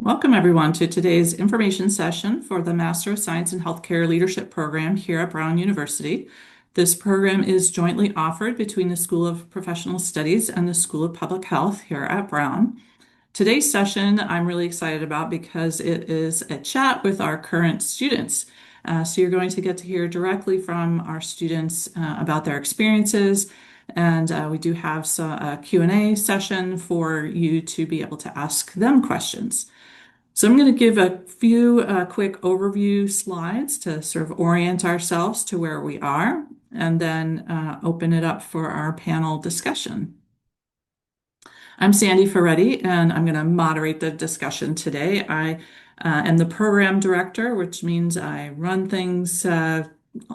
Welcome, everyone, to today's information session for the Master of Science in Healthcare Leadership program here at Brown University. This program is jointly offered between the School of Professional Studies and the School of Public Health here at Brown. Today's session I'm really excited about because it is a chat with our current students. So you're going to get to hear directly from our students about their experiences, and we do have a Q&A session for you to be able to ask them questions. So I'm going to give a few quick overview slides to sort of orient ourselves to where we are, and then open it up for our panel discussion. I'm Sandi Ferretti, and I'm going to moderate the discussion today. I am the program director, which means I run things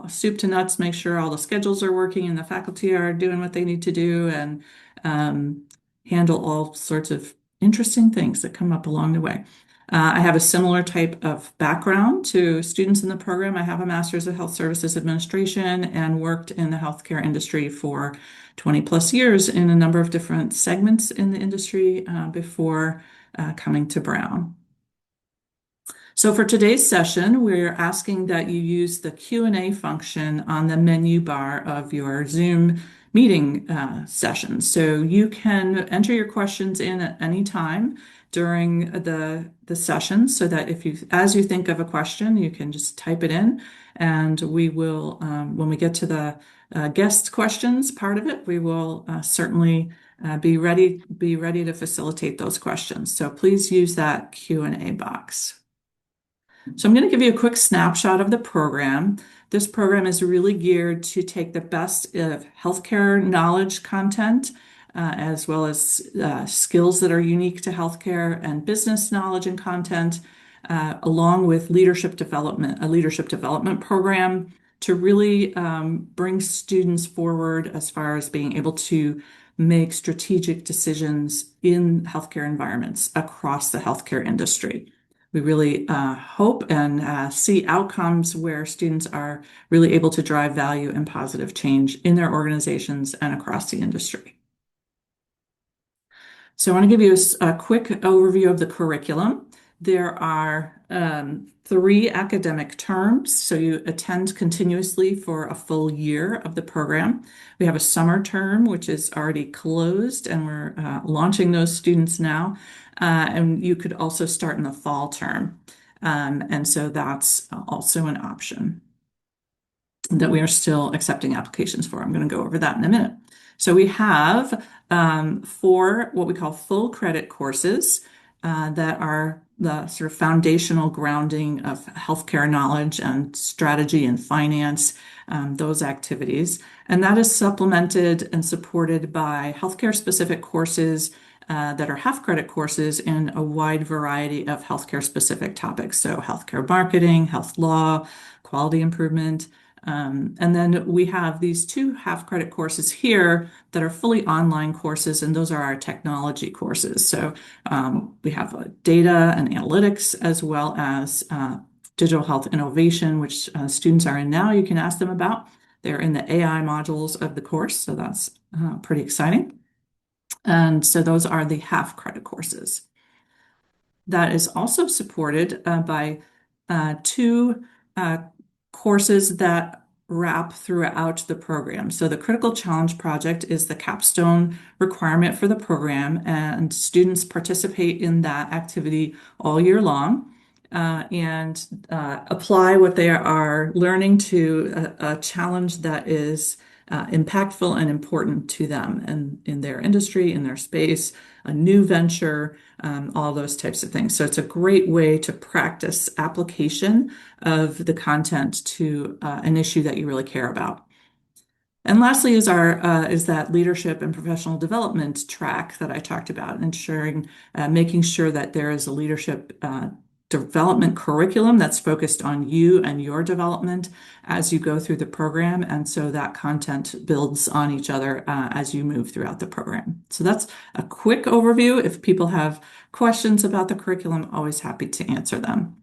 soup to nuts, make sure all the schedules are working and the faculty are doing what they need to do, and handle all sorts of interesting things that come up along the way. I have a similar type of background to students in the program. I have a Master's of Health Services Administration and worked in the healthcare industry for 20 plus years in a number of different segments in the industry before coming to Brown. So for today's session, we're asking that you use the Q&A function on the menu bar of your Zoom meeting session. So you can enter your questions in at any time during the session, so that as you think of a question, you can just type it in, and we will, when we get to the guest questions part of it, we will certainly be ready to facilitate those questions. So please use that Q&A box. So I'm going to give you a quick snapshot of the program. This program is really geared to take the best of healthcare knowledge content, as well as skills that are unique to healthcare and business knowledge and content, along with a leadership development program to really bring students forward as far as being able to make strategic decisions in healthcare environments across the healthcare industry. We really hope and see outcomes where students are really able to drive value and positive change in their organizations and across the industry. So I want to give you a quick overview of the curriculum. There are 3 academic terms, so you attend continuously for a full year of the program. We have a summer term, which is already closed, and we're launching those students now. And you could also start in the fall term. And so that's also an option that we are still accepting applications for. I'm going to go over that in a minute. So we have 4 what we call full credit courses that are the sort of foundational grounding of healthcare knowledge and strategy and finance, those activities. And that is supplemented and supported by healthcare specific courses that are half credit courses in a wide variety of healthcare specific topics. So healthcare marketing, health law, quality improvement. And then we have these 2 half credit courses here that are fully online courses, and those are our technology courses. So we have data and analytics, as well as digital health innovation, which students are in now. You can ask them about. They're in the AI modules of the course, so that's pretty exciting. And so those are the half credit courses. That is also supported by 2 courses that wrap throughout the program. So the Critical Challenge Project is the capstone requirement for the program, and students participate in that activity all year long and apply what they are learning to a challenge that is impactful and important to them and in their industry, in their space, a new venture, all those types of things. So it's a great way to practice application of the content to an issue that you really care about. And lastly is that leadership and professional development track that I talked about, ensuring, making sure that there is a leadership development curriculum that's focused on you and your development as you go through the program. And so that content builds on each other as you move throughout the program. So that's a quick overview. If people have questions about the curriculum, always happy to answer them.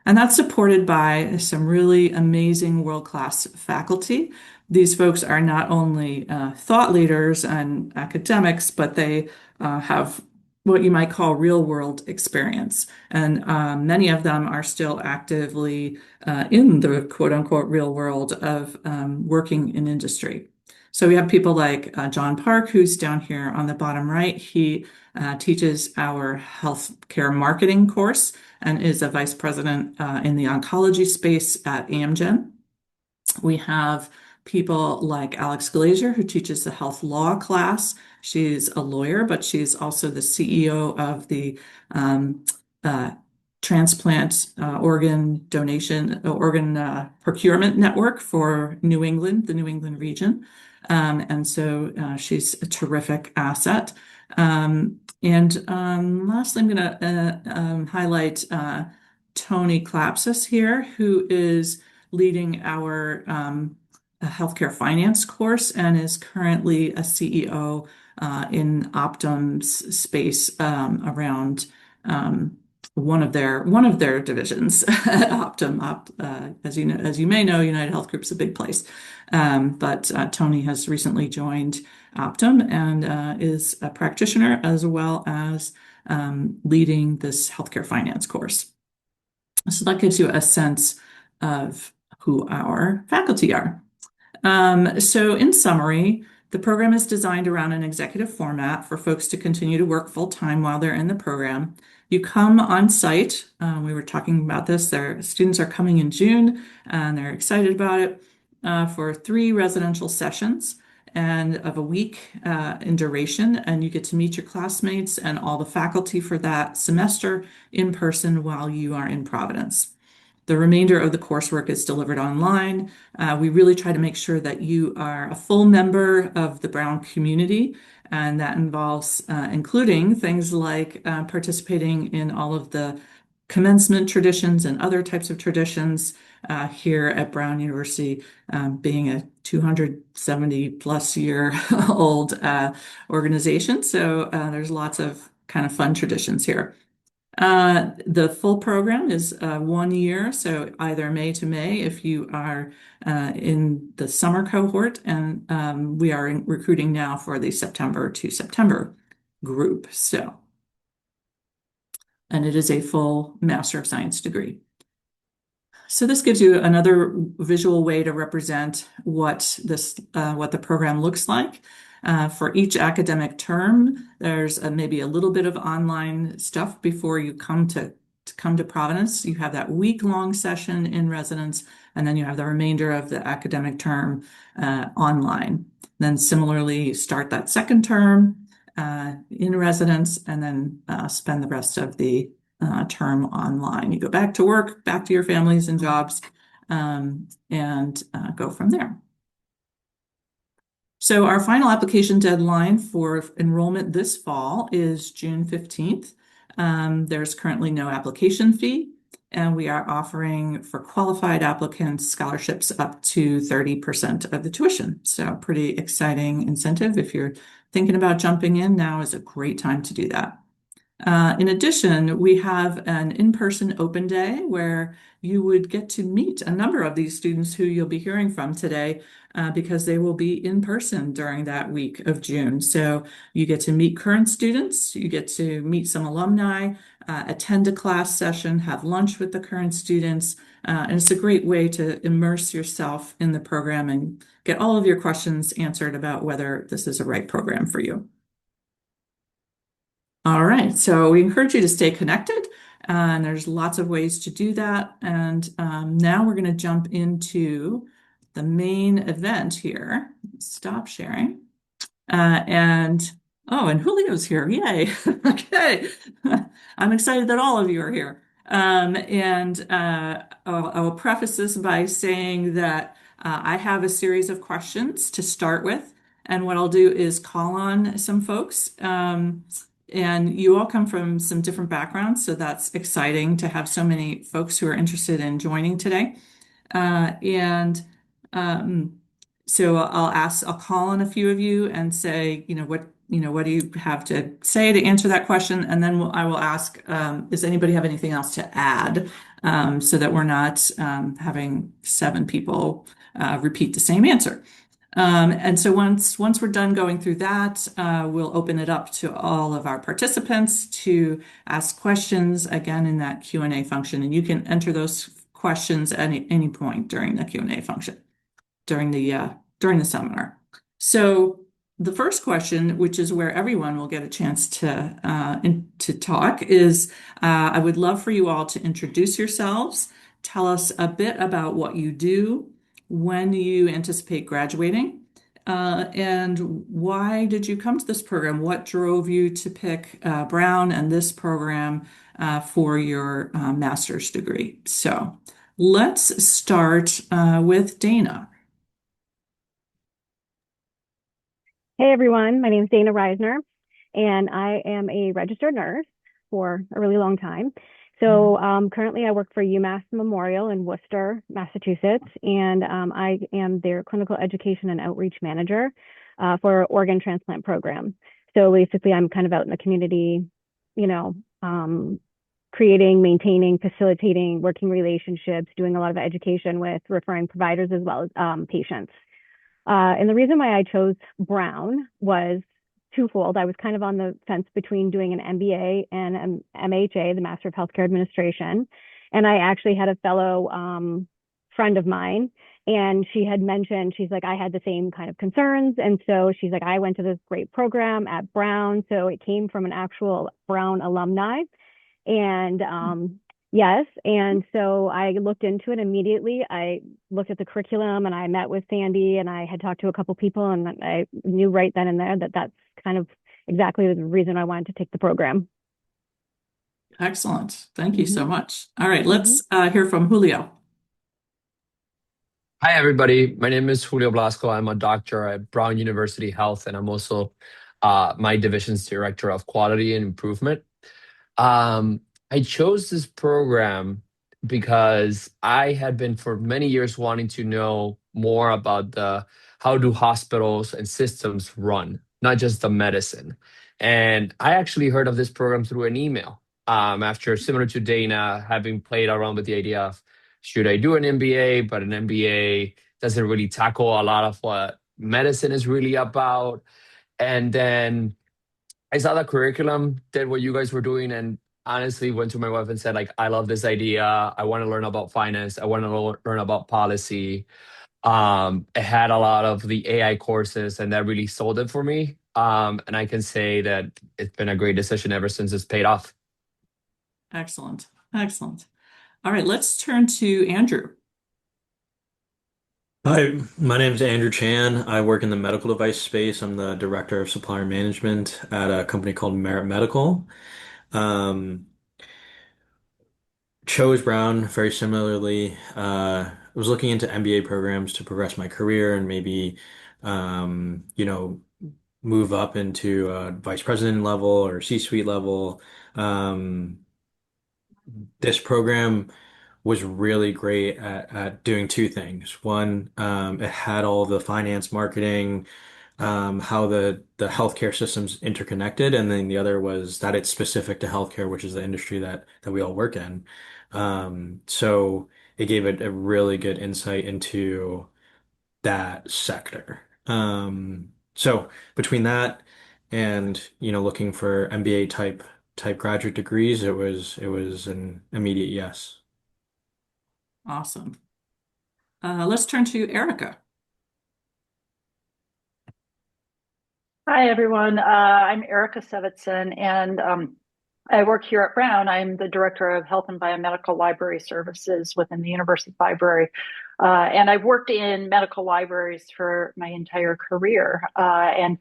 And that's supported by some really amazing world-class faculty. These folks are not only thought leaders and academics, but they have what you might call real world experience. And many of them are still actively in the quote unquote real world of working in industry. So we have people like John Park, who's down here on the bottom right. He teaches our healthcare marketing course and is a vice president in the oncology space at Amgen. We have people like Alex Glazier, who teaches the health law class. She's a lawyer, but she's also the CEO of the um, uh, transplant organ donation, organ procurement network for New England, the New England region. And so she's a terrific asset. And lastly, I'm going to highlight Tony Klapsis here, who is leading our healthcare finance course and is currently a CEO in Optum's space around one of their divisions at Optum. As you may know, United Health Group's a big place, but Tony has recently joined Optum and is a practitioner as well as leading this healthcare finance course. So that gives you a sense of who our faculty are. So in summary, the program is designed around an executive format for folks to continue to work full time while they're in the program. You come on site. We were talking about this. Their students are coming in June, and they're excited about it for 3 residential sessions and of a week in duration. And you get to meet your classmates and all the faculty for that semester in person while you are in Providence. The remainder of the coursework is delivered online. We really try to make sure that you are a full member of the Brown community, and that involves including things like participating in all of the commencement traditions and other types of traditions here at Brown University, being a 270 plus year old organization. So there's lots of kind of fun traditions here. The full program is 1 year, so either May to May if you are in the summer cohort, and we are recruiting now for the September to September group. And it is a full Master of Science degree. So this gives you another visual way to represent what the program looks like. For each academic term, there's maybe a little bit of online stuff before you come to Providence. You have that week-long session in residence, and then you have the remainder of the academic term online. Then similarly, you start that second term in residence, and then spend the rest of the term online. You go back to work, back to your families and jobs, and go from there. So our final application deadline for enrollment this fall is June 15th. There's currently no application fee, and we are offering for qualified applicants scholarships up to 30% of the tuition. So pretty exciting incentive. If you're thinking about jumping in, now is a great time to do that. In addition, we have an in-person open day where you would get to meet a number of these students who you'll be hearing from today because they will be in person during that week of June. So you get to meet current students, you get to meet some alumni, attend a class session, have lunch with the current students, and it's a great way to immerse yourself in the program and get all of your questions answered about whether this is a right program for you. All right, so we encourage you to stay connected, and there's lots of ways to do that. And now we're going to jump into the main event here. Stop sharing. And Julio's here. Yay. Okay. I'm excited that all of you are here. I will preface this by saying that I have a series of questions to start with. And what I'll do is call on some folks. And you all come from some different backgrounds, so that's exciting to have so many folks who are interested in joining today. And so I'll call on a few of you and say, what do you have to say to answer that question? And then I will ask, does anybody have anything else to add, so that we're not having 7 people repeat the same answer. And so once we're done going through that, we'll open it up to all of our participants to ask questions again in that Q&A function. And you can enter those questions at any point during the Q&A function during the seminar. So the first question, which is where everyone will get a chance to talk, is I would love for you all to introduce yourselves, tell us a bit about what you do, when you anticipate graduating, and why did you come to this program? What drove you to pick Brown and this program for your master's degree? So let's start with Dana. Hey everyone, my name is Dana Reisner, and I am a registered nurse for a really long time. So currently I work for UMass Memorial in Worcester, Massachusetts, and I am their clinical education and outreach manager for organ transplant program. So basically I'm kind of out in the community, you know, creating, maintaining, facilitating working relationships, doing a lot of education with referring providers as well as patients. And the reason why I chose Brown was twofold. I was kind of on the fence between doing an MBA and an MHA, the Master of Healthcare Administration. And I actually had a fellow friend of mine, and she had mentioned, she's like, I had the same kind of concerns. And so she's like, I went to this great program at Brown. So it came from an actual Brown alumni. And yes. And so I looked into it immediately. I looked at the curriculum and I met with Sandy and I had talked to a couple people and I knew right then and there that that's kind of exactly the reason I wanted to take the program. Excellent. Thank you so Mm-hmm. much. All right, Mm-hmm. let's hear from Julio. Hi, everybody. My name is Julio Blasco. I'm a doctor at Brown University Health, and I'm also my division's director of quality and improvement. Um, I chose this program because I had been for many years wanting to know more about the how do hospitals and systems run, not just the medicine. And I actually heard of this program through an email. After similar to Dana, having played around with the idea of should I do an MBA, but an MBA doesn't really tackle a lot of what medicine is really about. And then I saw the curriculum, did what you guys were doing, and honestly went to my wife and said, like, I love this idea. I want to learn about finance. I want to learn about policy. It had a lot of the AI courses, and that really sold it for me. And I can say that it's been a great decision ever since it's paid off. Excellent. Excellent. All right, let's turn to Andrew. Hi, my name is Andrew Chan. I work in the medical device space. I'm the director of supplier management at a company called Merit Medical. Um, chose Brown very similarly. I was looking into MBA programs to progress my career and maybe, um, you know, move up into a vice president level or C-suite level. Um, this program was really great at doing two things. One, it had all the finance, marketing, how the healthcare system's interconnected, and then the other was that it's specific to healthcare, which is the industry that we all work in. So it gave it a really good insight into that sector. So between that and looking for MBA type graduate degrees, it was an immediate yes. Awesome. Let's turn to Erica. Hi, everyone. I'm Erica Sevitson, and I work here at Brown. I'm the Director of Health and Biomedical Library Services within the University Library. And I've worked in medical libraries for my entire career. And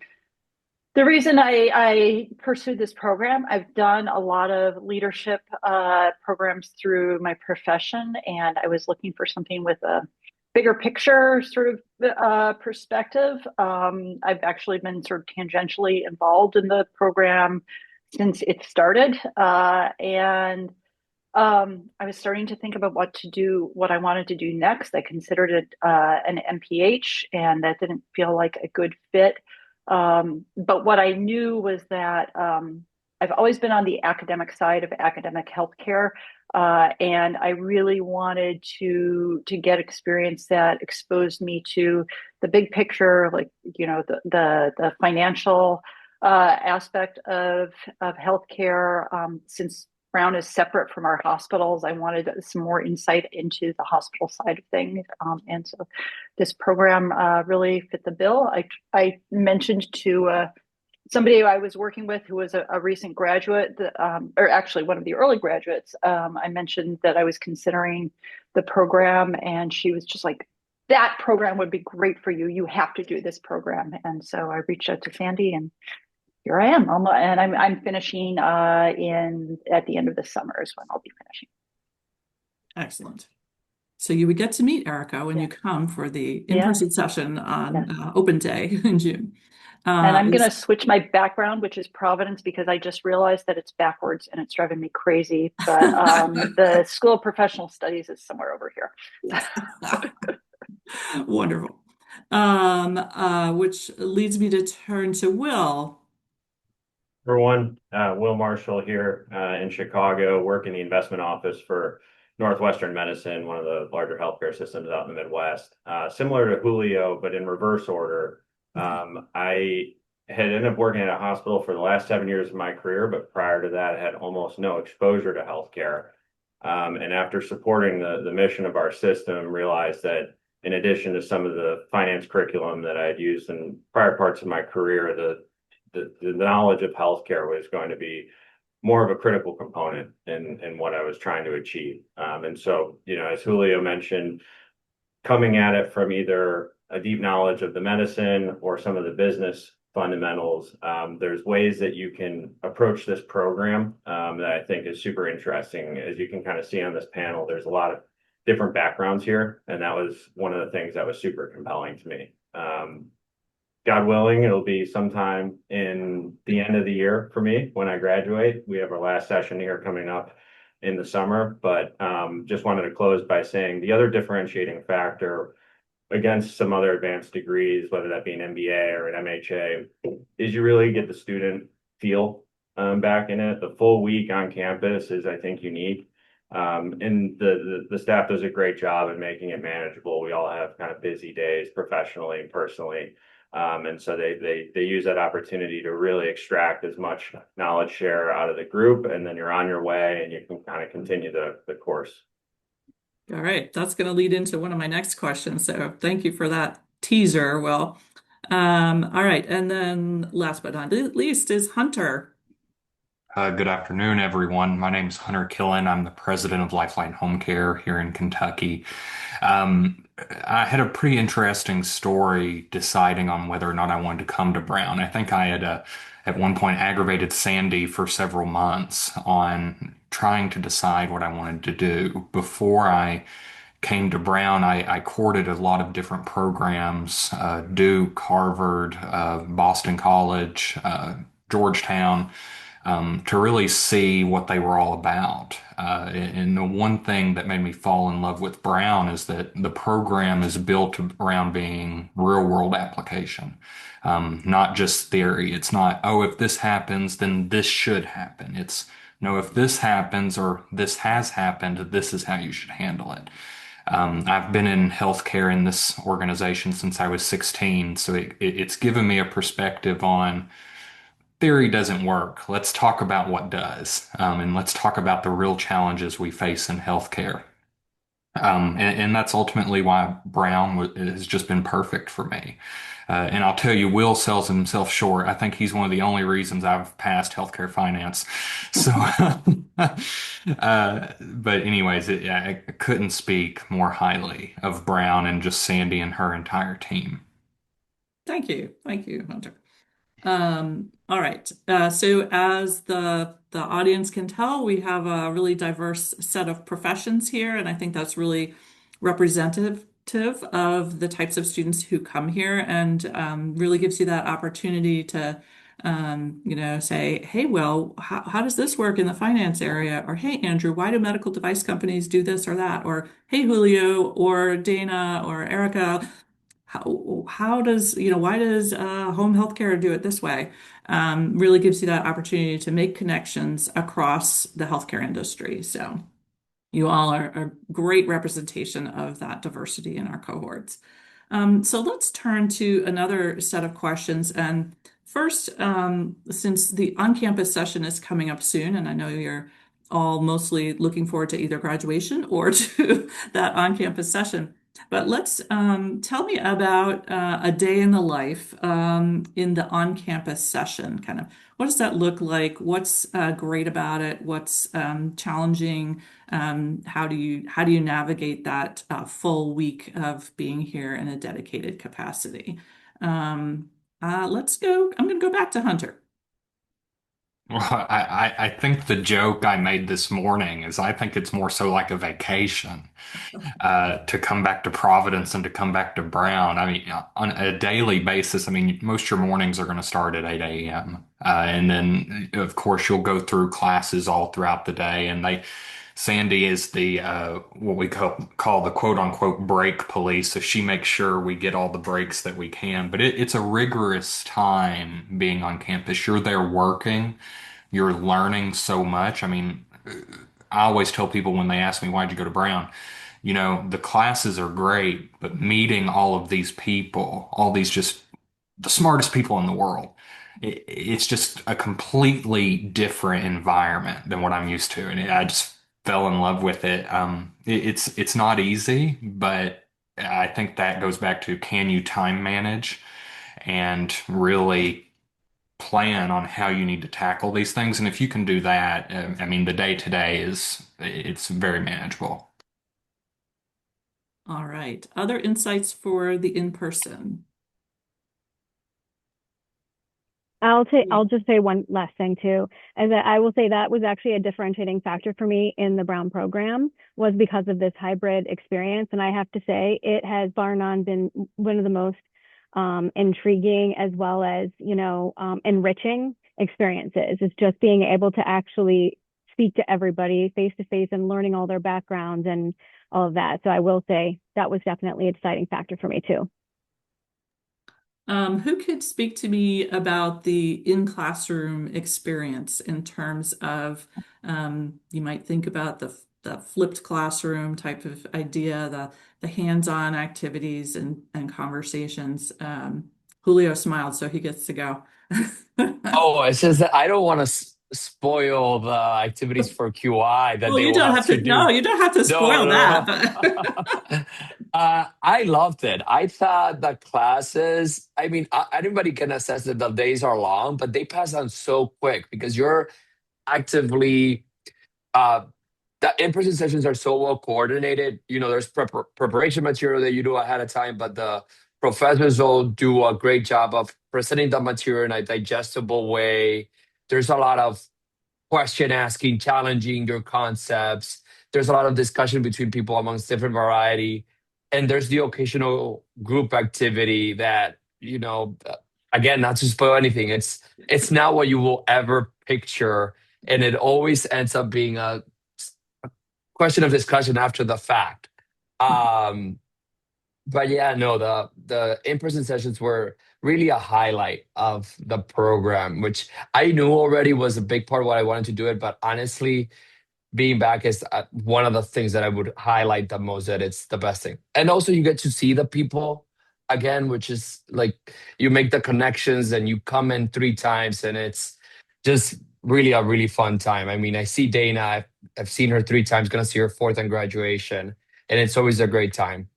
the reason I pursued this program, I've done a lot of leadership programs through my profession, and I was looking for something with a bigger picture sort of perspective. I've actually been sort of tangentially involved in the program since it started, and I was starting to think about what I wanted to do next. I considered it an MPH, and that didn't feel like a good fit. But what I knew was that I've always been on the academic side of academic healthcare. And I really wanted to get experience that exposed me to the big picture, like, the financial aspect of healthcare. Since Brown is separate from our hospitals, I wanted some more insight into the hospital side of things. And so this program really fit the bill. I mentioned to somebody I was working with who was a recent graduate, or actually one of the early graduates. I mentioned that I was considering the program, and she was just like, that program would be great for you. You have to do this program. And so I reached out to Sandy, and here I am. And I'm finishing in at the end of the summer is when I'll be finishing. Excellent. So you would get to meet Erica when you Yeah. come for the Yeah. in-person session on Yes. open day in June. And I'm going to Is switch my background, which is Providence, because I just realized that it's backwards and it's driving me crazy. But the School of Professional Studies is somewhere over here. yes. Wonderful. Which leads me to turn to Will. Everyone, Will Marshall here in Chicago, work in the investment office for Northwestern Medicine, one of the larger healthcare systems out in the Midwest. Similar to Julio, but in reverse order. I had ended up working at a hospital for the last 7 years of my career, but prior to that, I had almost no exposure to healthcare. And after supporting the mission of our system, realized that in addition to some of the finance curriculum that I had used in prior parts of my career, the knowledge of healthcare was going to be more of a critical component in what I was trying to achieve. And so, as Julio mentioned, coming at it from either a deep knowledge of the medicine or some of the business fundamentals, there's ways that you can approach this program that I think is super interesting. As you can kind of see on this panel, there's a lot of different backgrounds here, and that was one of the things that was super compelling to me. God willing, it'll be sometime in the end of the year for me when I graduate. We have our last session here coming up in the summer, but just wanted to close by saying the other differentiating factor against some other advanced degrees, whether that be an MBA or an MHA, is you really get the student feel back in it. The full week on campus is, I think, unique. And the staff does a great job in making it manageable. We all have kind of busy days professionally and personally. And so they use that opportunity to really extract as much knowledge share out of the group, and then you're on your way and you can kind of continue the course. All right, that's going to lead into one of my next questions. So thank you for that teaser, Will. All right, and then last but not least is Hunter. Good afternoon, everyone. My name is Hunter Killen. I'm the president of Lifeline Home Care here in Kentucky. I had a pretty interesting story deciding on whether or not I wanted to come to Brown. I think I had at one point aggravated Sandy for several months on trying to decide what I wanted to do. Before I came to Brown, I courted a lot of different programs, Duke, Harvard, Boston College, Georgetown, to really see what they were all about. And the one thing that made me fall in love with Brown is that the program is built around being real world application, not just theory. It's not, oh, if this happens, then this should happen. It's, no, if this happens or this has happened, this is how you should handle it. I've been in healthcare in this organization since I was 16, so it's given me a perspective on theory doesn't work. Let's talk about what does, and let's talk about the real challenges we face in healthcare. And that's ultimately why Brown has just been perfect for me. And I'll tell you, Will sells himself short. I think he's one of the only reasons I've passed healthcare finance. So, but anyways, I couldn't speak more highly of Brown and just Sandy and her entire team. Thank you. Thank you, Hunter. All right. So as the audience can tell, we have a really diverse set of professions here, and I think that's really representative of the types of students who come here, and really gives you that opportunity to say, hey, well, how does this work in the finance area? Or hey, Andrew, why do medical device companies do this or that? Or hey, Julio or Dana or Erica, how does, why does home healthcare do it this way? Really gives you that opportunity to make connections across the healthcare industry. So You all are a great representation of that diversity in our cohorts. So let's turn to another set of questions. And first, since the on-campus session is coming up soon, and I know you're all mostly looking forward to either graduation or to that on-campus session, but let's tell me about a day in the life in the on-campus session. Kind of, what does that look like? What's great about it? What's challenging? How do you navigate that full week of being here in a dedicated capacity? Let's go. I'm going to go back to Hunter. Well, I think the joke I made this morning is I think it's more so like a vacation to come back to Providence and to come back to Brown. I mean, on a daily basis, I mean, most of your mornings are going to start at 8 a.m. And then, of course, you'll go through classes all throughout the day. And Sandy is the what we call the quote unquote break police. So she makes sure we get all the breaks that we can. But it's a rigorous time being on campus. You're there working, you're learning so much. I mean, I always tell people when they ask me, why'd you go to Brown? You know, the classes are great, but meeting all of these people, all these just the smartest people in the world, it's just a completely different environment than what I'm used to. And I just fell in love with it. It's not easy, but I think that goes back to can you time manage and really plan on how you need to tackle these things. And if you can do that, I mean, the day to day it's very manageable. All right. Other insights for the in-person? I'll just say one last thing too, is that I will say that was actually a differentiating factor for me in the Brown program was because of this hybrid experience. And I have to say it has bar none been one of the most intriguing as well as, enriching experiences. It's just being able to actually speak to everybody face to face and learning all their backgrounds and all of that. So I will say that was definitely a deciding factor for me too. Who could speak to me about the in-classroom experience in terms of, you might think about the flipped classroom type of idea, the hands-on activities and conversations. Julio smiled, so he gets to go. Oh, it's just that I don't want to spoil the activities for QI that Well, they you will don't have have to to, no, do. you don't have to No, spoil no, that, no. but I loved it. I thought the classes, I mean, anybody can assess that the days are long, but they pass on so quick because you're actively, uh, the in-person sessions are so well coordinated. You know, there's preparation material that you do ahead of time, but the professors will do a great job of presenting the material in a digestible way. There's a lot of question asking, challenging your concepts. There's a lot of discussion between people amongst different variety. And there's the occasional group activity that, again, not to spoil anything, it's not what you will ever picture. And it always ends up being a question of discussion after the fact. Um, but yeah, no, the in-person sessions were really a highlight of the program, which I knew already was a big part of what I wanted to do it. But honestly, being back is one of the things that I would highlight the most. That it's the best thing, and also you get to see the people again, which is like you make the connections and you come in 3 times, and it's just really a really fun time. I mean, I see Dana. I've seen her 3 times. Gonna see her fourth on graduation, and it's always a great time.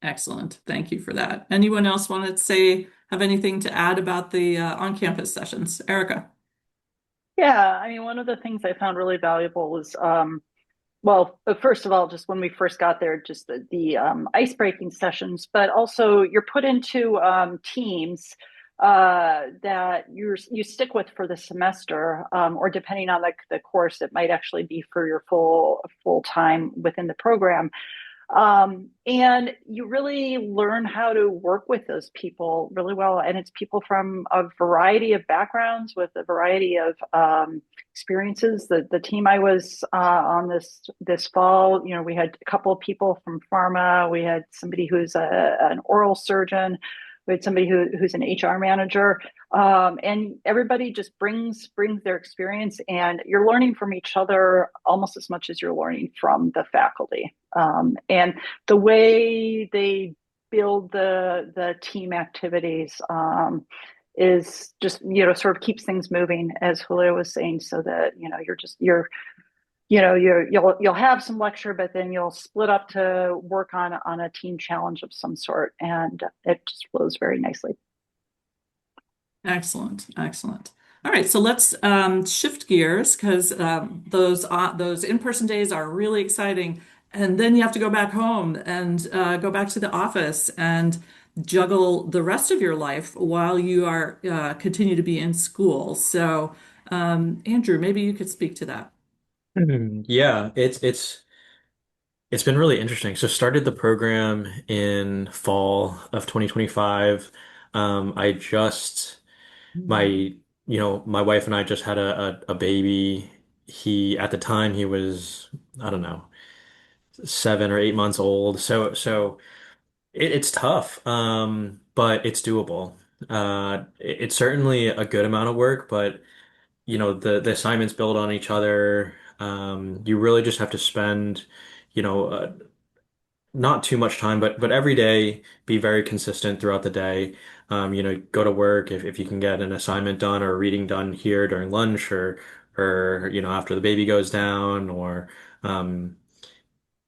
excellent. Thank you for that. Anyone else want to say, have anything to add about the on-campus sessions? Erica. Yeah, I mean, one of the things I found really valuable was, well, first of all, just when we first got there, just the ice breaking sessions, but also you're put into teams that you stick with for the semester, or depending on the course, it might actually be for your full time within the program. And you really learn how to work with those people really well. And it's people from a variety of backgrounds with a variety of experiences. The team I was on this fall, we had a couple of people from pharma. We had somebody who's an oral surgeon. We had somebody who's an HR manager, and everybody just brings their experience, and you're learning from each other almost as much as you're learning from the faculty. And the way they build the team activities is just sort of keeps things moving, as Julio was saying, so that you'll have some lecture, but then you'll split up to work on a team challenge of some sort, and it just flows very nicely. Excellent, excellent. All right, so let's shift gears because those in-person days are really exciting, and then you have to go back home and go back to the office and juggle the rest of your life while you are continue to be in school. So, Andrew, maybe you could speak to that. Yeah, it's been really interesting. So started the program in fall of 2025. I just my my wife and I just had a baby. He at the time he was, I don't know, 7 or 8 months old. So it's tough, but it's doable. It's certainly a good amount of work, but the assignments build on each other. You really just have to spend, you know, not too much time, but every day be very consistent throughout the day. Go to work if you can get an assignment done or a reading done here during lunch or after the baby goes down or um,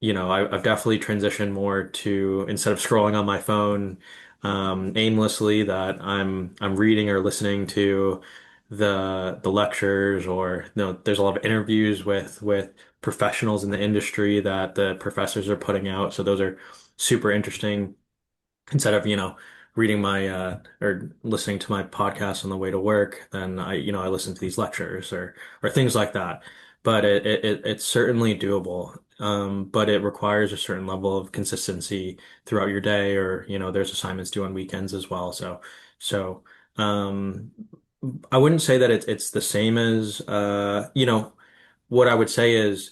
I've definitely transitioned more to instead of scrolling on my phone aimlessly, that I'm reading or listening to the lectures, or there's a lot of interviews with professionals in the industry that the professors are putting out. So those are super interesting instead of reading my or listening to my podcast on the way to work. Then I listen to these lectures or things like that. But it's certainly doable. But it requires a certain level of consistency throughout your day, or there's assignments due on weekends as well. So um I wouldn't say that it's the same as what I would say is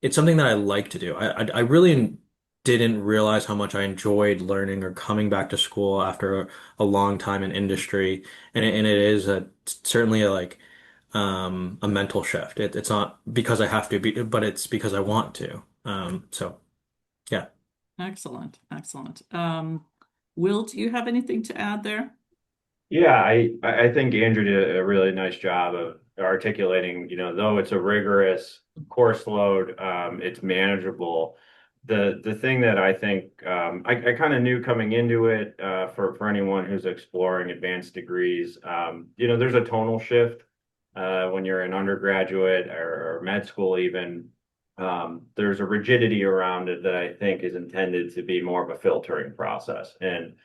it's something that I like to do. I really didn't realize how much I enjoyed learning or coming back to school after a long time in industry, and it is certainly a mental shift. It's not because I have to be, but it's because I want to. So yeah. Excellent, excellent. Will, do you have anything to add there? Yeah, I think Andrew did a really nice job of articulating, though it's a rigorous course load, it's manageable. The thing that I think I kind of knew coming into it, for anyone who's exploring advanced degrees, there's a tonal shift when you're an undergraduate or med school even. There's a rigidity around it that I think is intended to be more of a filtering process. And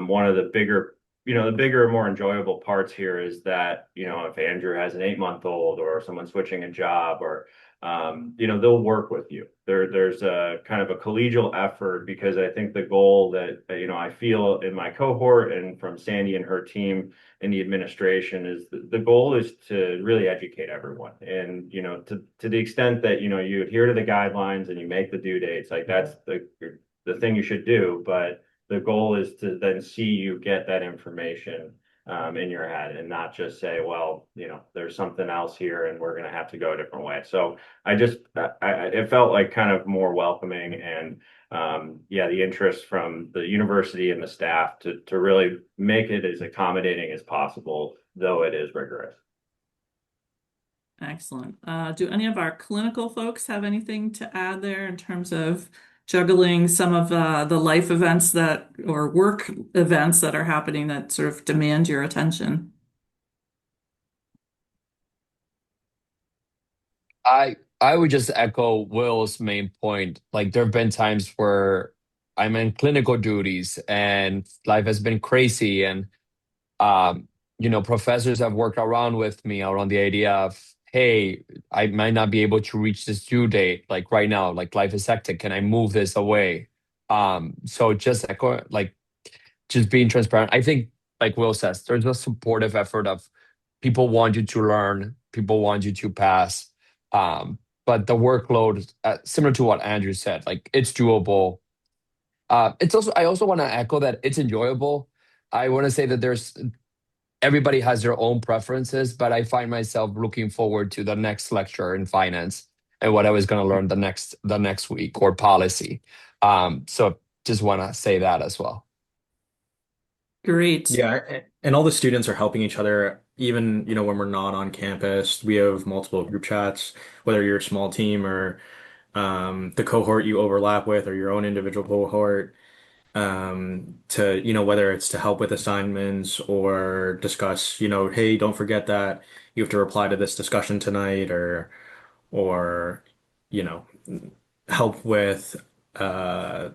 one of the bigger, more enjoyable parts here is that, if Andrew has an 8-month-old or someone switching a job or, they'll work with you. There's a kind of a collegial effort, because I think the goal that, I feel in my cohort and from Sandy and her team in the administration is the goal is to really educate everyone. And, to the extent that, you adhere to the guidelines and you make the due dates, like that's the thing you should do. But the goal is to then see you get that information in your head and not just say, well, there's something else here and we're going to have to go a different way. So it felt like kind of more welcoming, and yeah, the interest from the university and the staff to really make it as accommodating as possible, though it is rigorous. Excellent. Do any of our clinical folks have anything to add there in terms of juggling some of the life events or work events that are happening that sort of demand your attention? I would just echo Will's main point. Like there have been times where I'm in clinical duties and life has been crazy, and um, professors have worked around with me around the idea of, hey, I might not be able to reach this due date like right now, like life is hectic. Can I move this away? So just echo, like just being transparent. I think, like Will says, there's a supportive effort of people want you to learn, people want you to pass. Um, but the workload, similar to what Andrew said, like it's doable. I also want to echo that it's enjoyable. I want to say that everybody has their own preferences, but I find myself looking forward to the next lecture in finance and what I was going to learn the next week, or policy. So just want to say that as well. Great. Yeah, and all the students are helping each other, even, when we're not on campus. We have multiple group chats, whether you're a small team or the cohort you overlap with or your own individual cohort, whether it's to help with assignments or discuss, hey, don't forget that you have to reply to this discussion tonight, or, you know, help with, uh,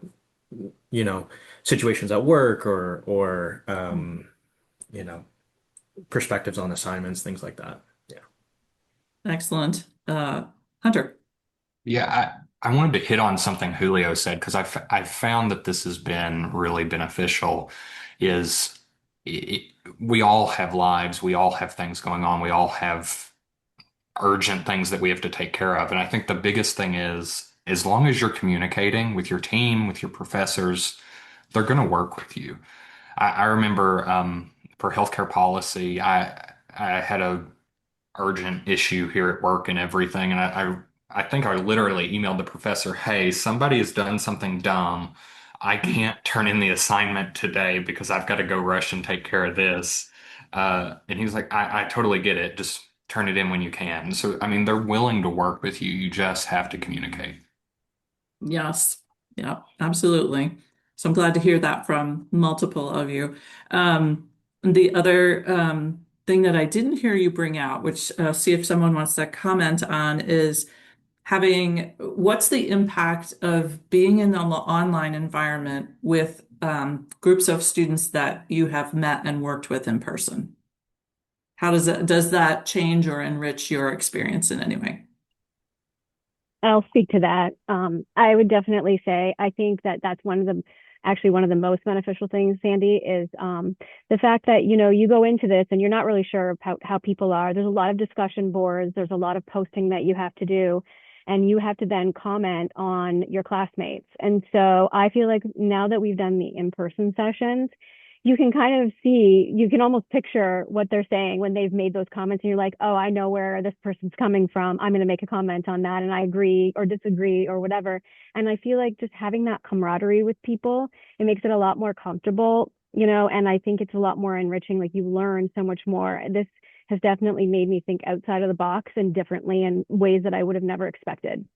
you know, situations at work, or you know, perspectives on assignments, things like that. Yeah. Excellent. Hunter. Yeah, I wanted to hit on something Julio said because I've found that this has been really beneficial. Is it, we all have lives, we all have things going on, we all have urgent things that we have to take care of. And I think the biggest thing is, as long as you're communicating with your team, with your professors, they're going to work with you. I remember for healthcare policy, I had a urgent issue here at work and everything. And I think I literally emailed the professor, hey, somebody has done something dumb. I can't turn in the assignment today because I've got to go rush and take care of this. And he was like, I totally get it. Just turn it in when you can. So, I mean, they're willing to work with you. You just have to communicate. Yes. Yeah, absolutely. So I'm glad to hear that from multiple of you. The other thing that I didn't hear you bring out, which see if someone wants to comment on, is what's the impact of being in an online environment with groups of students that you have met and worked with in person? How does that change or enrich your experience in any way? I'll speak to that. I would definitely say I think that that's actually one of the most beneficial things, Sandy, is the fact that you go into this and you're not really sure how people are. There's a lot of discussion boards. There's a lot of posting that you have to do, and you have to then comment on your classmates. And so I feel like now that we've done the in-person sessions, you can kind of see, you can almost picture what they're saying when they've made those comments, and you're like, oh, I know where this person's coming from. I'm going to make a comment on that, and I agree or disagree or whatever. And I feel like just having that camaraderie with people, it makes it a lot more comfortable, and I think it's a lot more enriching. Like, you learn so much more. This has definitely made me think outside of the box and differently in ways that I would have never expected.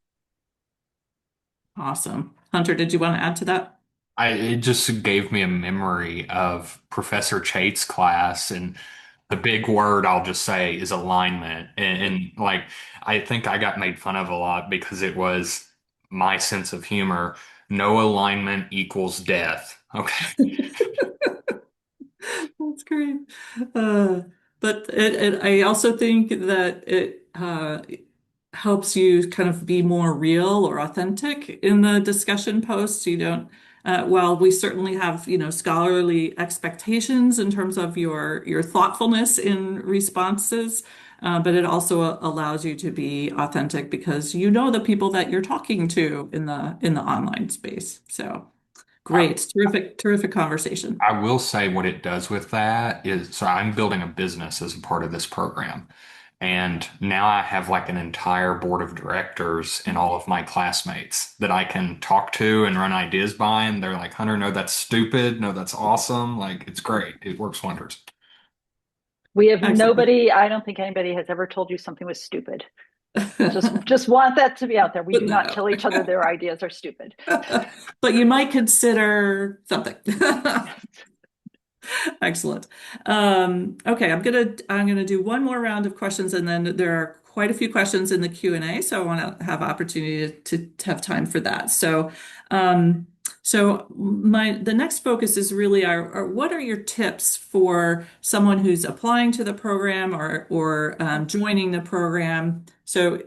Awesome. Hunter, did you want to add to that? It just gave me a memory of Professor Chait's class, and the big word I'll just say is alignment. And like, I think I got made fun of a lot because it was my sense of humor. No alignment equals death. Okay. That's great. Uh, but I also think that it helps you kind of be more real or authentic in the discussion posts. You don't, well, we certainly have, scholarly expectations in terms of your thoughtfulness in responses, but it also allows you to be authentic because you know the people that you're talking to in the online space. So great, terrific, terrific conversation. I will say what it does with that is, so I'm building a business as a part of this program. And now I have like an entire board of directors and all of my classmates that I can talk to and run ideas by. And they're like, Hunter, no, that's stupid. No, that's awesome. Like, it's great. It works wonders. We have Excellent. nobody, I don't think anybody has ever told you something was stupid. Just want that to be out there. We do not No. tell each other their ideas are stupid. But you might consider something. Excellent. Okay, I'm gonna do one more round of questions, and then there are quite a few questions in the Q&A, so I want to have opportunity to have time for that. Um, the next focus is really what are your tips for someone who's applying to the program or joining the program? So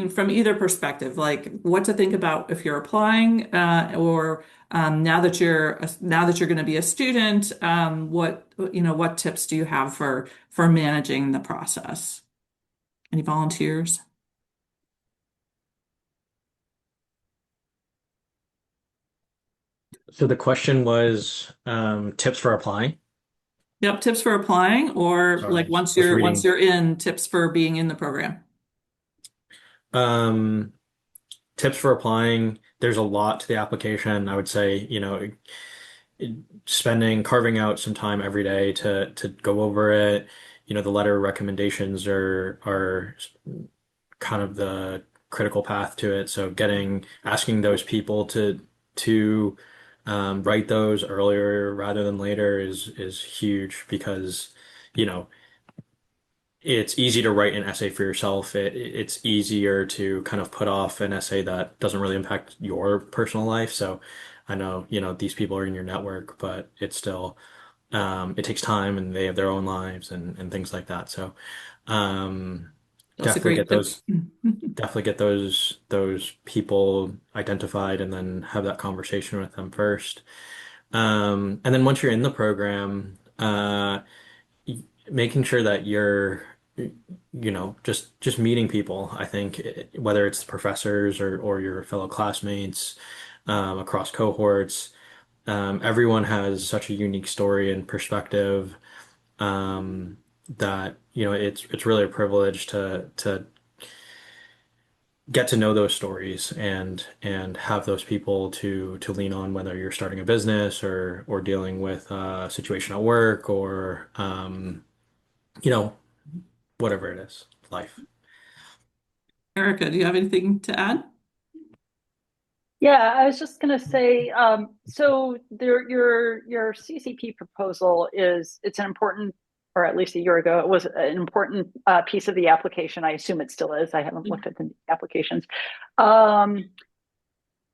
from either perspective, like what to think about if you're applying or now that you're going to be a student, what tips do you have for managing the process? Any volunteers? So the question was tips for applying. Yep, tips for applying, or Sorry, like I was once reading. you're in, tips for being in the program. Um, Tips for applying. There's a lot to the application. I would say, carving out some time every day to go over it. The letter of recommendations are kind of the critical path to it. So asking those people to write those earlier rather than later is huge because, you know, it's easy to write an essay for yourself. It's easier to kind of put off an essay that doesn't really impact your personal life. So I know, these people are in your network, but it's still it takes time and they have their own lives and things like that. So um, That's a definitely great get tip. those people identified and then have that conversation with them first. And then once you're in the program, making sure that you're just meeting people. I think whether it's professors or your fellow classmates across cohorts, everyone has such a unique story and perspective that it's really a privilege to get to know those stories and have those people to lean on, whether you're starting a business or dealing with a situation at work or you know whatever it is, life. Erica, do you have anything to add? Yeah, I was just going to say, so your CCP proposal it's an important, or at least a year ago, it was an important piece of the application. I assume it still is. I haven't looked at the applications. And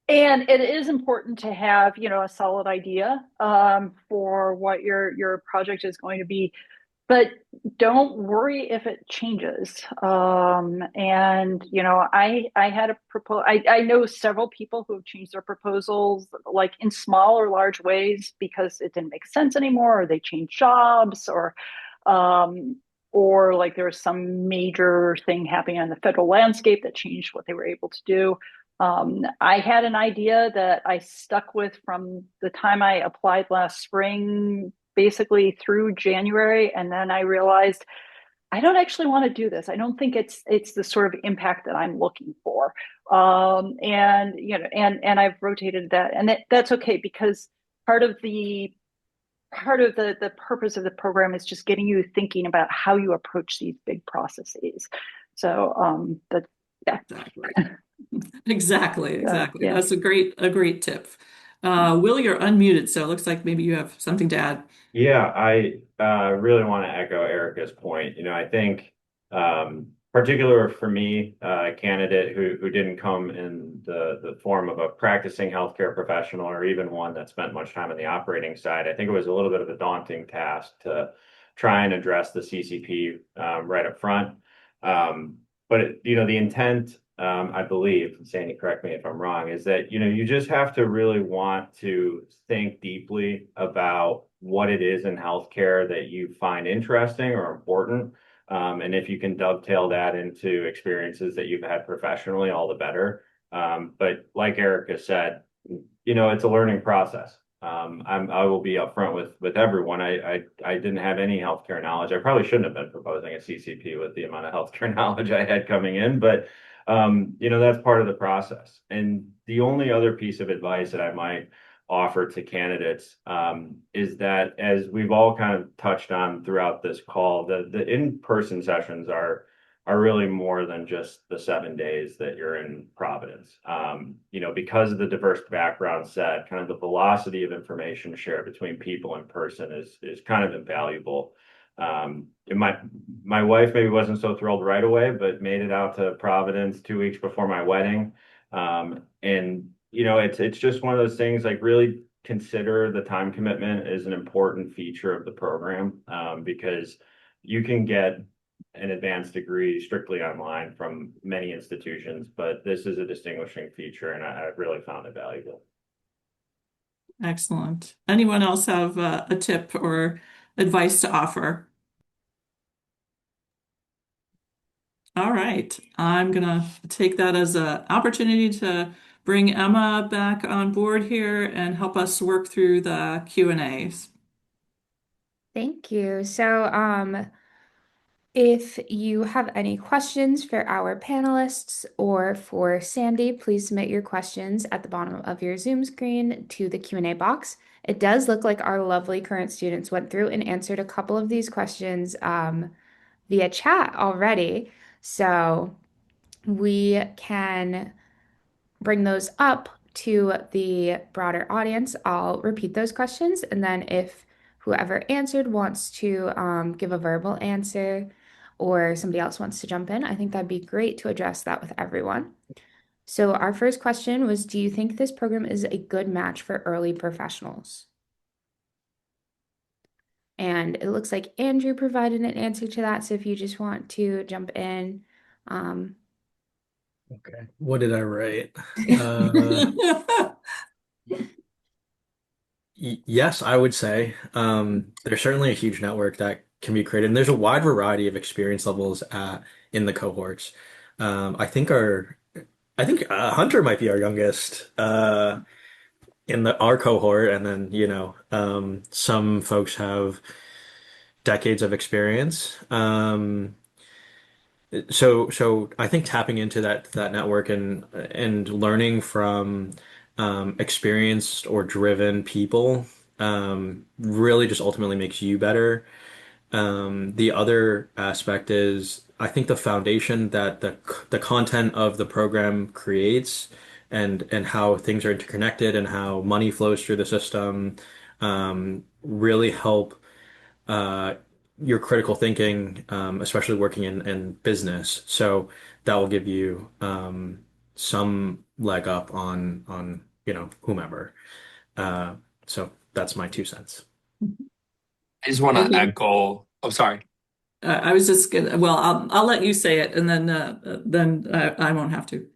it is important to have, a solid idea for what your project is going to be, but don't worry if it changes. And I had a proposal. I know several people who have changed their proposals, like in small or large ways, because it didn't make sense anymore, or they changed jobs, um, or like there was some major thing happening on the federal landscape that changed what they were able to do. I had an idea that I stuck with from the time I applied last spring, basically through January, and then I realized I don't actually want to do this. I don't think it's the sort of impact that I'm looking for. And and I've rotated that, and that's okay because part of the the purpose of the program is just getting you thinking about how you approach these big processes. So that yeah. Exactly. Exactly, exactly. Yeah. That's a great tip. Will, you're unmuted, so it looks like maybe you have something to add. Yeah, I really want to echo Erica's point. I think particular for me, a candidate who didn't come in the form of a practicing healthcare professional or even one that spent much time on the operating side, I think it was a little bit of a daunting task to try and address the CCP right up front. But the intent, I believe, Sandy, correct me if I'm wrong, is that you just have to really want to think deeply about what it is in healthcare that you find interesting or important. And if you can dovetail that into experiences that you've had professionally, all the better. But like Erica said, it's a learning process. I will be upfront with everyone. I didn't have any healthcare knowledge. I probably shouldn't have been proposing a CCP with the amount of healthcare knowledge I had coming in, but that's part of the process. And the only other piece of advice that I might offer to candidates is that, as we've all kind of touched on throughout this call, the in-person sessions are really more than just the 7 days that you're in Providence. Because of the diverse background set, kind of the velocity of information shared between people in person is kind of invaluable. My wife maybe wasn't so thrilled right away, but made it out to Providence 2 weeks before my wedding. And it's just one of those things, like, really consider the time commitment is an important feature of the program, because you can get an advanced degree strictly online from many institutions, but this is a distinguishing feature, and I really found it valuable. Excellent. Anyone else have a tip or advice to offer? All right. I'm gonna take that as an opportunity to bring Emma back on board here and help us work through the Q&As. Thank you. So, if you have any questions for our panelists or for Sandy, please submit your questions at the bottom of your Zoom screen to the Q&A box. It does look like our lovely current students went through and answered a couple of these questions via chat already. So we can bring those up to the broader audience. I'll repeat those questions, and then if whoever answered wants to give a verbal answer or somebody else wants to jump in, I think that'd be great to address that with everyone. So our first question was, do you think this program is a good match for early professionals? And it looks like Andrew provided an answer to that. So if you just want to jump in. Okay. What did I write? Yes, I would say there's certainly a huge network that can be created, and there's a wide variety of experience levels in the cohorts. I think Hunter might be our youngest in the our cohort, and then some folks have decades of experience. So I think tapping into that network and learning from experienced or driven people really just ultimately makes you better. The other aspect is I think the foundation that the content of the program creates and how things are interconnected and how money flows through the system really help uh, your critical thinking, especially working in business. So that will give you some leg up on whomever. So that's my 2 cents. I just want to Okay. echo. Oh, sorry. I was just gonna, well, I'll let you say it and then I won't have to.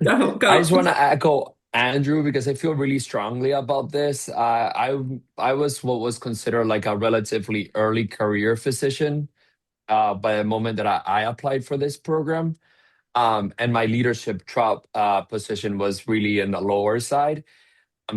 Go, I go. just want to echo Andrew because I feel really strongly about this. I was what was considered like a relatively early career physician by the moment that I applied for this program. And my leadership position was really in the lower side.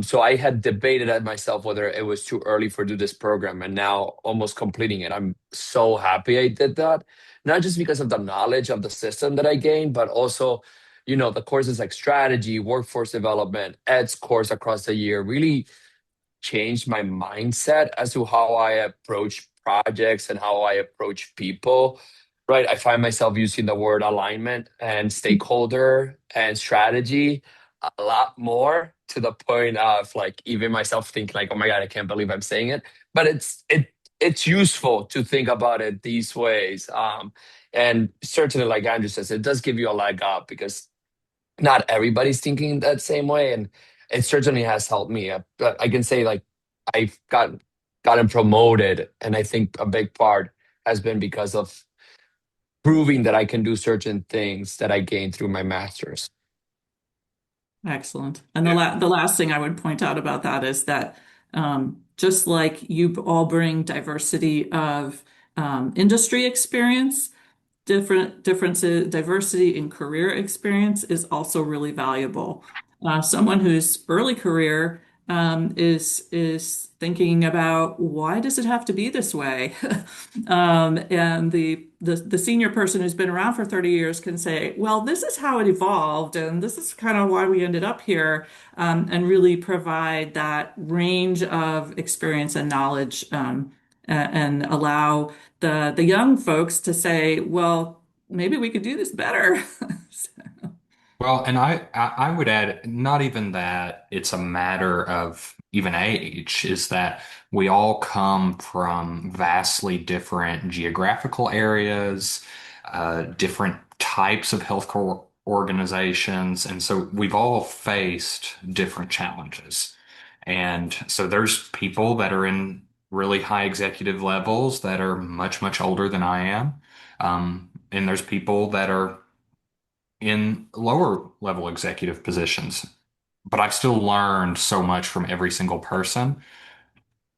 So I had debated at myself whether it was too early for do this program, and now almost completing it, I'm so happy I did that. Not just because of the knowledge of the system that I gained, but also, the courses like strategy, workforce development, ED's course across the year really changed my mindset as to how I approach projects and how I approach people. Right. I find myself using the word alignment and stakeholder and strategy a lot more to the point of like even myself thinking like, oh my God, I can't believe I'm saying it. But it's useful to think about it these ways. And certainly, like Andrew says, it does give you a leg up because not everybody's thinking that same way, and it certainly has helped me. But I can say like I've gotten promoted, and I think a big part has been because of proving that I can do certain things that I gained through my master's. Excellent. And the last thing I would point out about that is that just like you all bring diversity of industry experience, diversity in career experience is also really valuable. Someone whose early career is thinking about why does it have to be this way? And the senior person who's been around for 30 years can say, well, this is how it evolved, and this is kind of why we ended up here, and really provide that range of experience and knowledge, and allow the young folks to say, well, maybe we could do this better. Well, and I would add, not even that it's a matter of even age, is that we all come from vastly different geographical areas, different types of healthcare organizations, and so we've all faced different challenges. And so there's people that are in really high executive levels that are much, much older than I am. And there's people that are in lower level executive positions. But I've still learned so much from every single person.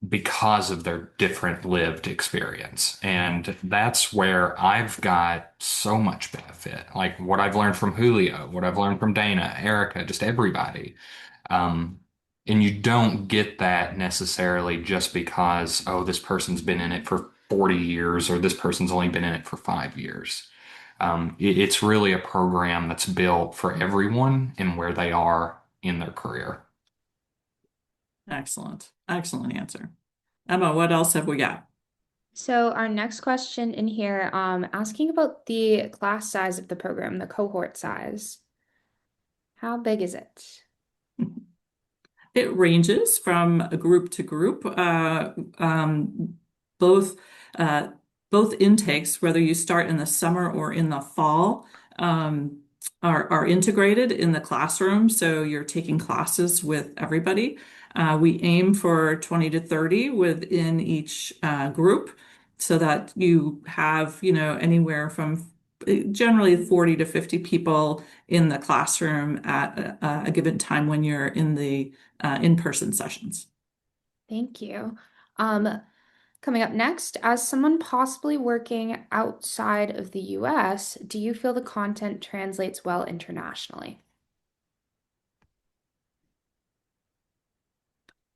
because of their different lived experience. And that's where I've got so much benefit. Like what I've learned from Julio, what I've learned from Dana, Erica, just everybody. Um, and you don't get that necessarily just because, oh, this person's been in it for 40 years or this person's only been in it for 5 years. It's really a program that's built for everyone and where they are in their career. Excellent. Excellent answer. Emma, what else have we got? So our next question in here, asking about the class size of the program, the cohort size. How big is it? It ranges from group to group. Both uh, both intakes, whether you start in the summer or in the fall, um, are integrated in the classroom. So you're taking classes with everybody. We aim for 20 to 30 within each group, so that you have, anywhere from generally 40 to 50 people in the classroom at a given time when you're in the in-person sessions. Thank you. Coming up next, as someone possibly working outside of the US, do you feel the content translates well internationally?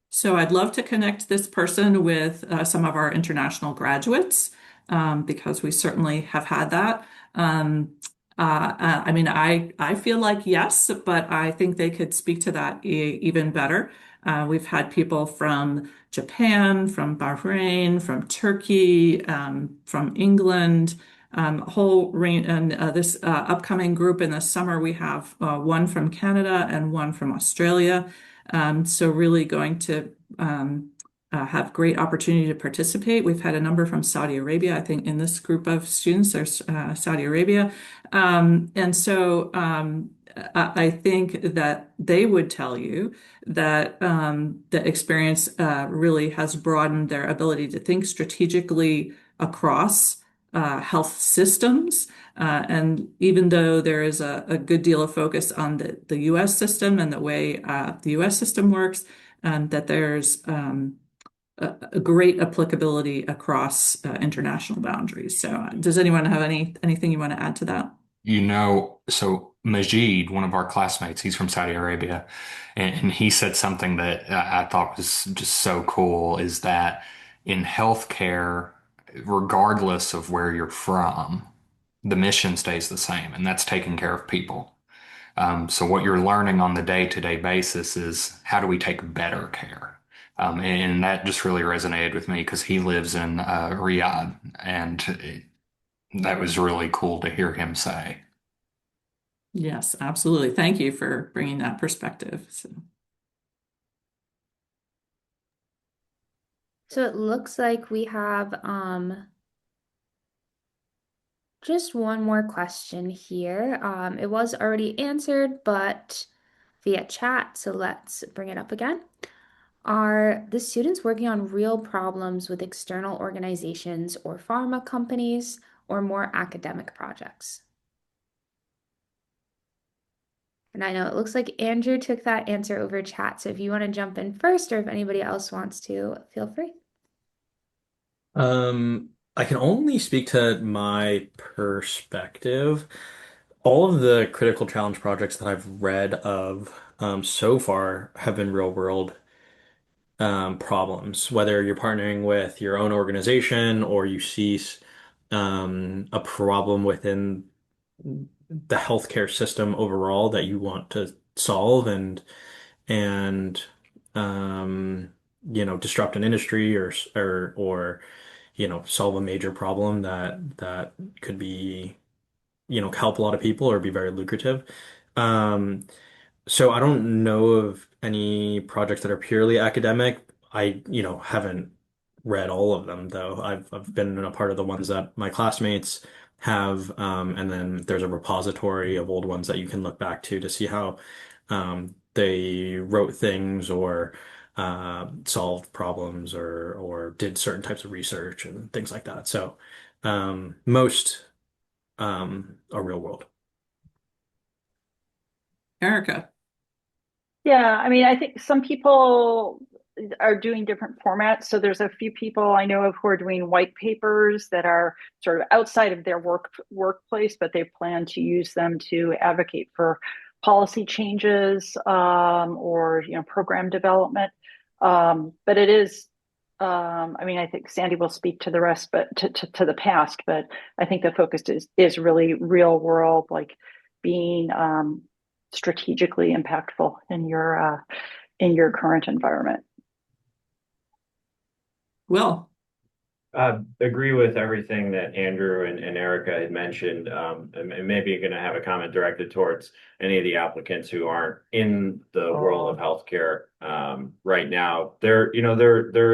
So I'd love to connect this person with some of our international graduates, because we certainly have had that. I mean, I feel like yes, but I think they could speak to that even better. We've had people from Japan, from Bahrain, from Turkey, from England, a whole range. And this upcoming group in the summer, we have one from Canada and one from Australia. So really going to have great opportunity to participate. We've had a number from Saudi Arabia. I think in this group of students, there's Saudi Arabia. And so I think that they would tell you that the experience really has broadened their ability to think strategically across health systems. And even though there is a good deal of focus on the US system and the way the US system works, that there's a great applicability across international boundaries. So, does anyone have anything you want to add to that? So Majid, one of our classmates, he's from Saudi Arabia, and he said something that I thought was just so cool is that in healthcare, regardless of where you're from, the mission stays the same, and that's taking care of people. So what you're learning on the day-to-day basis is how do we take better care? And that just really resonated with me because he lives in Riyadh, and that was really cool to hear him say. Yes, absolutely. Thank you for bringing that perspective. So it looks like we have just one more question here. It was already answered, but via chat, so let's bring it up again. Are the students working on real problems with external organizations or pharma companies or more academic projects? And I know it looks like Andrew took that answer over chat, so if you want to jump in first or if anybody else wants to, feel free. I can only speak to my perspective. All of the critical challenge projects that I've read of so far have been real world problems, whether you're partnering with your own organization or you see a problem within the healthcare system overall that you want to solve and um, disrupt an industry or solve a major problem that could be help a lot of people or be very lucrative. Um, so I don't know of any projects that are purely academic. I, haven't read all of them though. I've been a part of the ones that my classmates have, and then there's a repository of old ones that you can look back to see how they wrote things or solved problems or did certain types of research and things like that. So most are real world. Erica. Yeah, I mean, I think some people are doing different formats. So there's a few people I know of who are doing white papers that are sort of outside of their workplace, but they plan to use them to advocate for policy changes, or program development. But it is, I mean, I think Sandy will speak to the rest, but to the past. But I think the focus is really real world, like being strategically impactful in your current environment. Will. Agree with everything that Andrew and Erica had mentioned, and maybe going to have a comment directed towards any of the applicants who aren't in the world of healthcare right now. There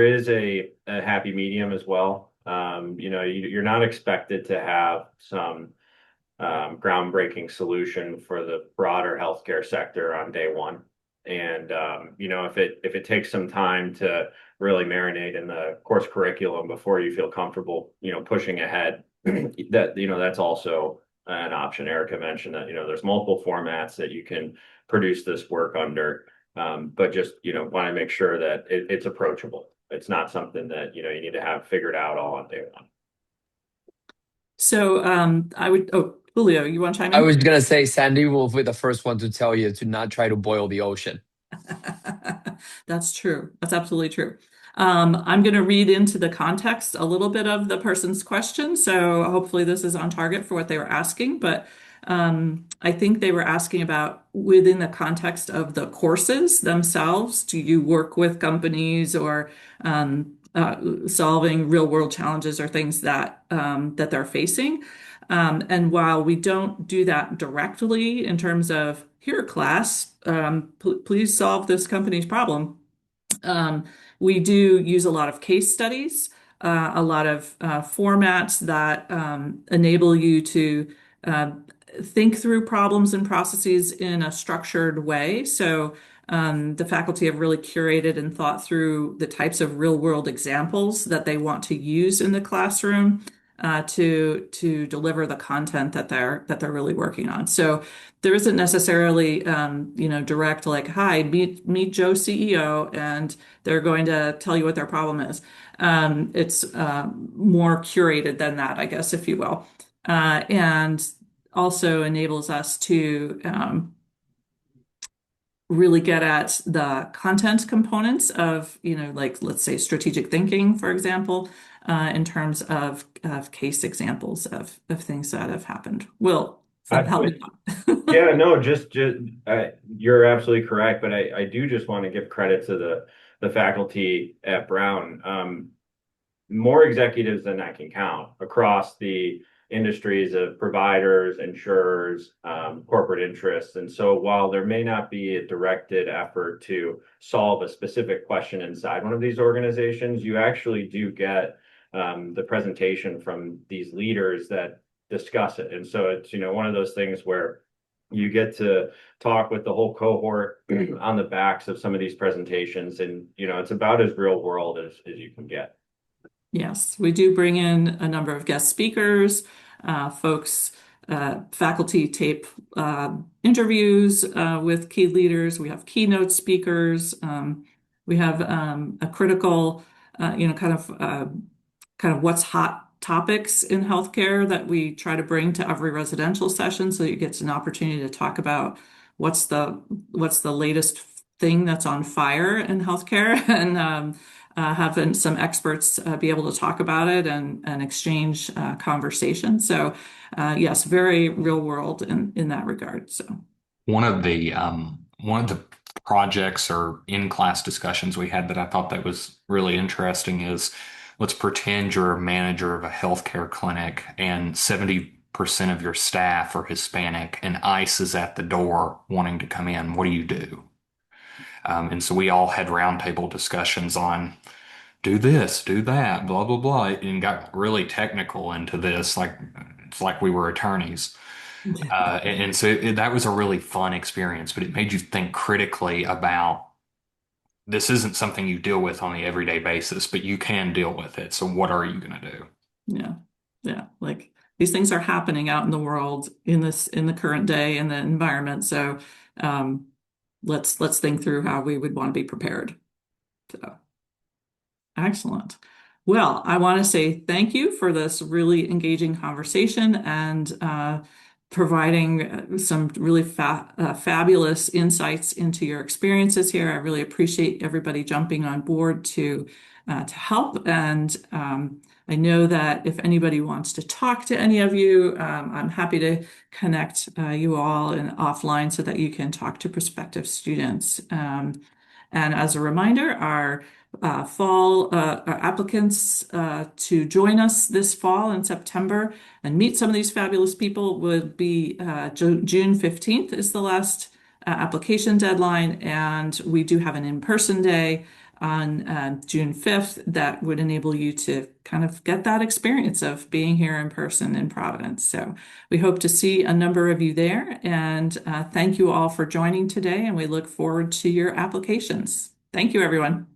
is a happy medium as well. You're not expected to have some groundbreaking solution for the broader healthcare sector on day one. And if it takes some time to really marinate in the course curriculum before you feel comfortable, pushing ahead, that's also an option. Erica mentioned that, there's multiple formats that you can produce this work under, but just, want to make sure that it's approachable. It's not something that, you need to have figured out all on day one. So Julio, you want to chime I in? was gonna say Sandy will be the first one to tell you to not try to boil the ocean. That's true. That's absolutely true. I'm going to read into the context a little bit of the person's question. So hopefully this is on target for what they were asking. But I think they were asking about within the context of the courses themselves, do you work with companies or solving real world challenges or things that they're facing? And while we don't do that directly in terms of here, class, please solve this company's problem. We do use a lot of case studies, a lot of formats that enable you to think through problems and processes in a structured way. So the faculty have really curated and thought through the types of real world examples that they want to use in the classroom to deliver the content that they're really working on. So there isn't necessarily direct like, hi, meet Joe CEO, and they're going to tell you what their problem is. It's more curated than that, I guess, if you will, and also enables us to really get at the content components of, like, let's say strategic thinking, for example, in terms of case examples of things that have happened. Will, help me out. Yeah, no, just you're absolutely correct, but I do just want to give credit to the faculty at Brown. More executives than I can count across the industries of providers, insurers, corporate interests. And so while there may not be a directed effort to solve a specific question inside one of these organizations, you actually do get the presentation from these leaders that discuss it. And so it's, one of those things where you get to talk with the whole cohort on the backs of some of these presentations. And, it's about as real world as you can get. Yes, we do bring in a number of guest speakers, faculty tape interviews with key leaders. We have keynote speakers. We have a critical, kind of what's hot topics in healthcare that we try to bring to every residential session, so you get an opportunity to talk about what's the latest thing that's on fire in healthcare, and having some experts be able to talk about it and exchange conversation. So yes, very real world in that regard. So one of the projects or in-class discussions we had that I thought that was really interesting is, let's pretend you're a manager of a healthcare clinic and 70% of your staff are Hispanic and ICE is at the door wanting to come in. What do you do? And so we all had roundtable discussions on do this, do that, blah, blah, blah, and got really technical into this. It's like we were attorneys. And so that was a really fun experience, but it made you think critically about, this isn't something you deal with on the everyday basis, but you can deal with it. So what are you going to do? Yeah. Yeah. Like these things are happening out in the world in the current day in the environment. So let's think through how we would want to be prepared. So, excellent. Well, I want to say thank you for this really engaging conversation and providing some really fabulous insights into your experiences here. I really appreciate everybody jumping on board to help. And I know that if anybody wants to talk to any of you, I'm happy to connect you all in offline so that you can talk to prospective students. And as a reminder, our fall applicants to join us this fall in September and meet some of these fabulous people would be June 15th is the last application deadline. And we do have an in-person day on June 5th that would enable you to kind of get that experience of being here in person in Providence. So we hope to see a number of you there, and thank you all for joining today, and we look forward to your applications. Thank you, everyone.